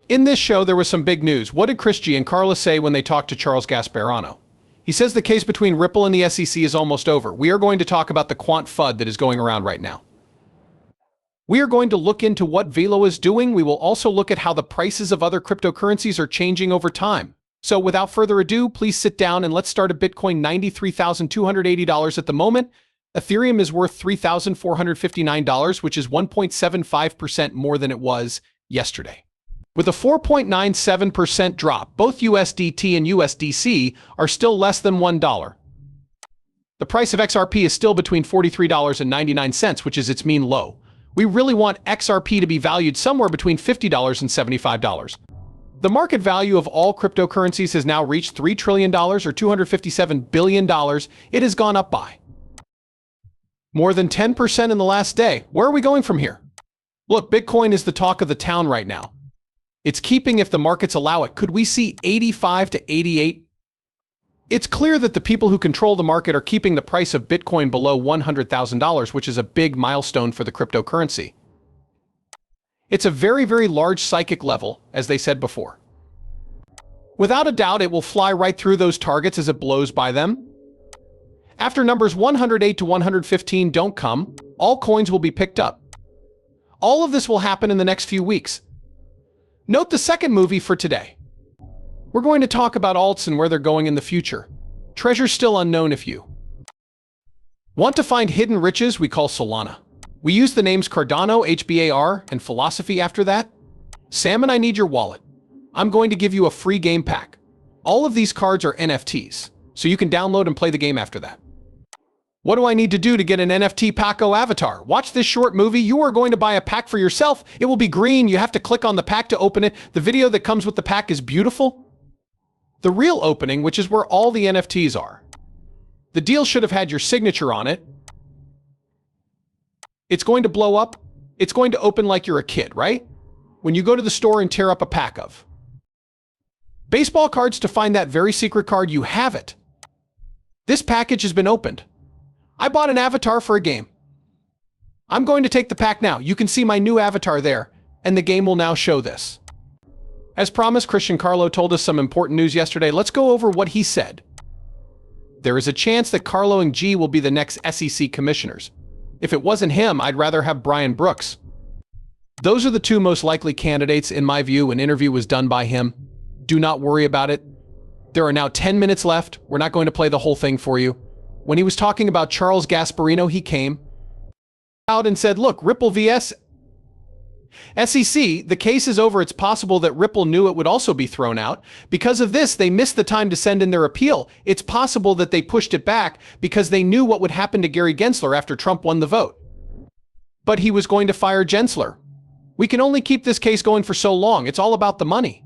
In this show, there was some big news. What did Chris Giancarlo say when they talked to Charles Gasparino? He says the case between Ripple and the SEC is almost over. We are going to talk about the quant FUD that is going around right now. We are going to look into what Velo is doing. We will also look at how the prices of other cryptocurrencies are changing over time. So without further ado, please sit down and let's start at Bitcoin $93,280 at the moment. Ethereum is worth $3,459, which is 1.75% more than it was yesterday. With a 4.97% drop, both USDT and USDC are still less than $1. The price of XRP is still between $43.99, which is its mean low. We really want XRP to be valued somewhere between $50 and $75. The market value of all cryptocurrencies has now reached $3 trillion or $257 billion. It has gone up by more than 10% in the last day. Where are we going from here? Look, Bitcoin is the talk of the town right now. It's keeping if the markets allow it. Could we see 85 to 88? It's clear that the people who control the market are keeping the price of Bitcoin below $100,000, which is a big milestone for the cryptocurrency. It's a very, very large psychic level, as they said before. Without a doubt, it will fly right through those targets as it blows by them. After numbers 108 to 115 don't come, all coins will be picked up. All of this will happen in the next few weeks. Note the second movie for today. We're going to talk about alts and where they're going in the future. Treasure's still unknown if you want to find hidden riches. We call Solana. We use the names Cardano, HBAR, and Philosophy after that. Salmon, I need your wallet. I'm going to give you a free game pack. All of these cards are NFTs, so you can download and play the game after that. What do I need to do to get an NFT Paco avatar? Watch this short movie. You are going to buy a pack for yourself. It will be green. You have to click on the pack to open it. The video that comes with the pack is beautiful. The real opening, which is where all the NFTs are. The deal should have had your signature on it. It's going to blow up. It's going to open like you're a kid, right? When you go to the store and tear up a pack of baseball cards to find that very secret card, you have it. This package has been opened. I bought an avatar for a game. I'm going to take the pack now. You can see my new avatar there, and the game will now show this. As promised, Giancarlo told us some important news yesterday. Let's go over what he said. There is a chance that Carlo and G will be the next SEC commissioners. If it wasn't him, I'd rather have Brian Brooks. Those are the two most likely candidates, in my view. An interview was done by him. Do not worry about it. There are now 10 minutes left. We're not going to play the whole thing for you. When he was talking about Charles Gasparino, he came out and said, look, Ripple vs. SEC, the case is over. It's possible that Ripple knew it would also be thrown out. Because of this, they missed the time to send in their appeal. It's possible that they pushed it back because they knew what would happen to Gary Gensler after Trump won the vote. But he was going to fire Gensler. We can only keep this case going for so long. It's all about the money.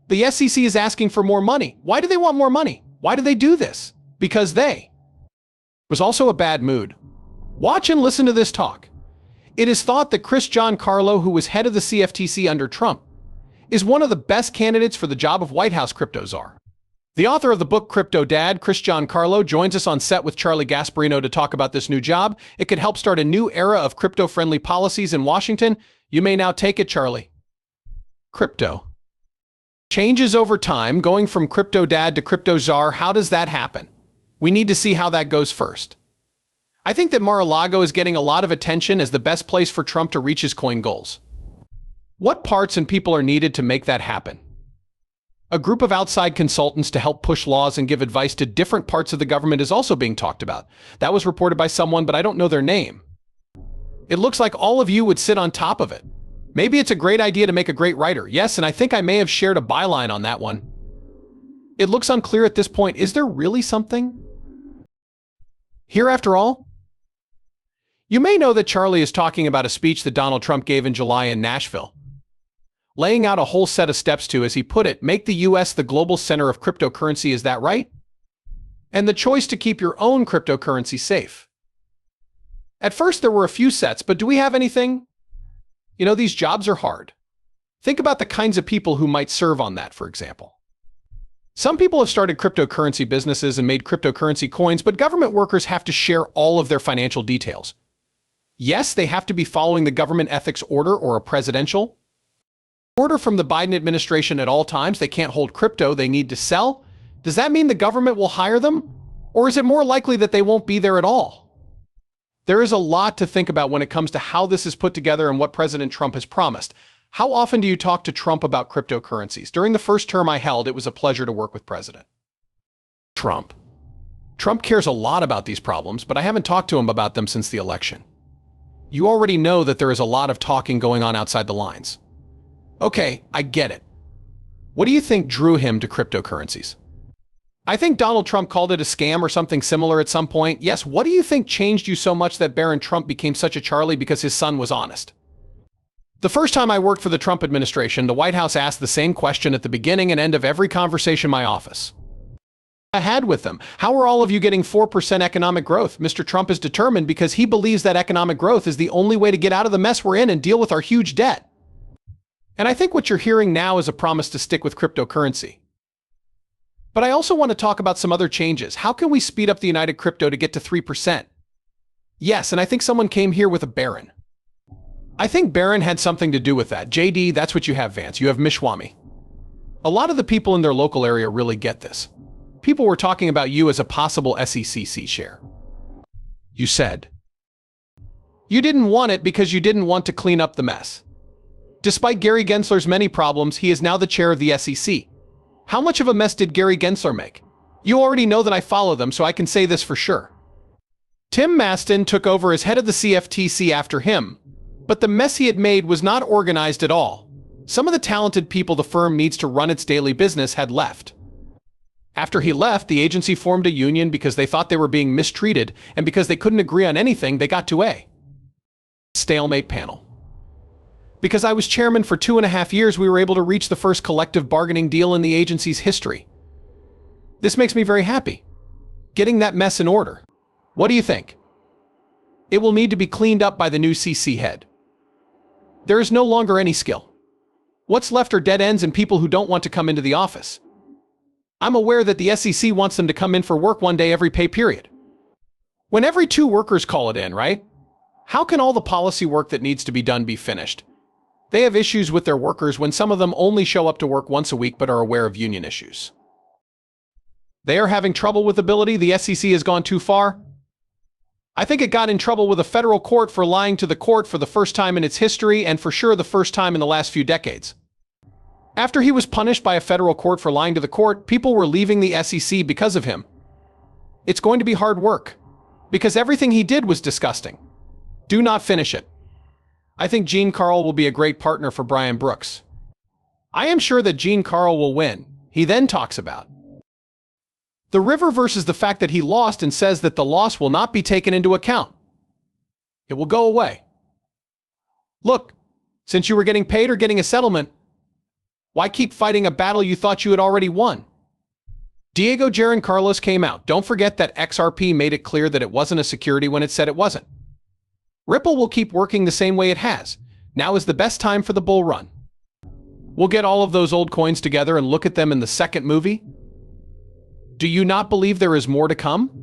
The SEC is asking for more money. Why do they want more money? Why do they do this? Because they was also a bad mood. Watch and listen to this talk. It is thought that Chris Giancarlo, who was head of the CFTC under Trump, is one of the best candidates for the job of White House crypto czar. The author of the book Crypto Dad, Chris Giancarlo, joins us on set with Charlie Gasparino to talk about this new job. It could help start a new era of crypto-friendly policies in Washington. You may now take it, Charlie. Crypto changes over time, going from Crypto Dad to Crypto Czar. How does that happen? We need to see how that goes first. I think that Mar-a-Lago is getting a lot of attention as the best place for Trump to reach his coin goals. What parts and people are needed to make that happen? A group of outside consultants to help push laws and give advice to different parts of the government is also being talked about. That was reported by someone, but I don't know their name. It looks like all of you would sit on top of it. Maybe it's a great idea to make a great writer. Yes, and I think I may have shared a byline on that one. It looks unclear at this point. Is there really something here after all? You may know that Charlie is talking about a speech that Donald Trump gave in July in Nashville, laying out a whole set of steps to, as he put it, make the US the global center of cryptocurrency. Is that right? And the choice to keep your own cryptocurrency safe. At first, there were a few sets, but do we have anything? You know, these jobs are hard. Think about the kinds of people who might serve on that, for example. Some people have started cryptocurrency businesses and made cryptocurrency coins, but government workers have to share all of their financial details. Yes, they have to be following the government ethics order or a presidential Order from the Biden administration at all times. They can't hold crypto. They need to sell. Does that mean the government will hire them? Or is it more likely that they won't be there at all? There is a lot to think about when it comes to how this is put together and what President Trump has promised. How often do you talk to Trump about cryptocurrencies? During the first term I held, it was a pleasure to work with President Trump. Trump cares a lot about these problems, but I haven't talked to him about them since the election. You already know that there is a lot of talking going on outside the lines. Okay, I get it. What do you think drew him to cryptocurrencies? I think Donald Trump called it a scam or something similar at some point. Yes, what do you think changed you so much that Barron Trump became such a Charlie because his son was honest? The first time I worked for the Trump administration, the White House asked the same question at the beginning and end of every conversation in my office I had with them. How are all of you getting 4% economic growth? Mr. Trump is determined because he believes that economic growth is the only way to get out of the mess we're in and deal with our huge debt. And I think what you're hearing now is a promise to stick with cryptocurrency. But I also want to talk about some other changes. How can we speed up the United Crypto to get to 3%? Yes, and I think someone came here with a Barron. I think Barron had something to do with that. JD, that's what you have, Vance. You have Mishwami. A lot of the people in their local area really get this. People were talking about you as a possible SEC share. You said you didn't want it because you didn't want to clean up the mess. Despite Gary Gensler's many problems, he is now the chair of the SEC. How much of a mess did Gary Gensler make? You already know that I follow them, so I can say this for sure. Tim Maston took over as head of the CFTC after him, but the mess he had made was not organized at all. Some of the talented people the firm needs to run its daily business had left. After he left, the agency formed a union because they thought they were being mistreated, and because they couldn't agree on anything, they got to a stalemate panel. Because I was chairman for 2.5 years, we were able to reach the first collective bargaining deal in the agency's history. This makes me very happy. Getting that mess in order. What do you think? It will need to be cleaned up by the new CC head. There is no longer any skill. What's left are dead ends and people who don't want to come into the office. I'm aware that the SEC wants them to come in for work one day every pay period. When every 2 workers call it in, right? How can all the policy work that needs to be done be finished? They have issues with their workers when some of them only show up to work once a week but are aware of union issues. They are having trouble with ability. The SEC has gone too far. I think it got in trouble with a federal court for lying to the court for the first time in its history and for sure the first time in the last few decades. After he was punished by a federal court for lying to the court, people were leaving the SEC because of him. It's going to be hard work, because everything he did was disgusting. Do not finish it. I think Giancarlo will be a great partner for Brian Brooks. I am sure that Giancarlo will win. He then talks about the river versus the fact that he lost and says that the loss will not be taken into account. It will go away. Look, since you were getting paid or getting a settlement, why keep fighting a battle you thought you had already won? Diego Giancarlo came out. Don't forget that XRP made it clear that it wasn't a security when it said it wasn't. Ripple will keep working the same way it has. Now is the best time for the bull run. We'll get all of those old coins together and look at them in the second movie. Do you not believe there is more to come?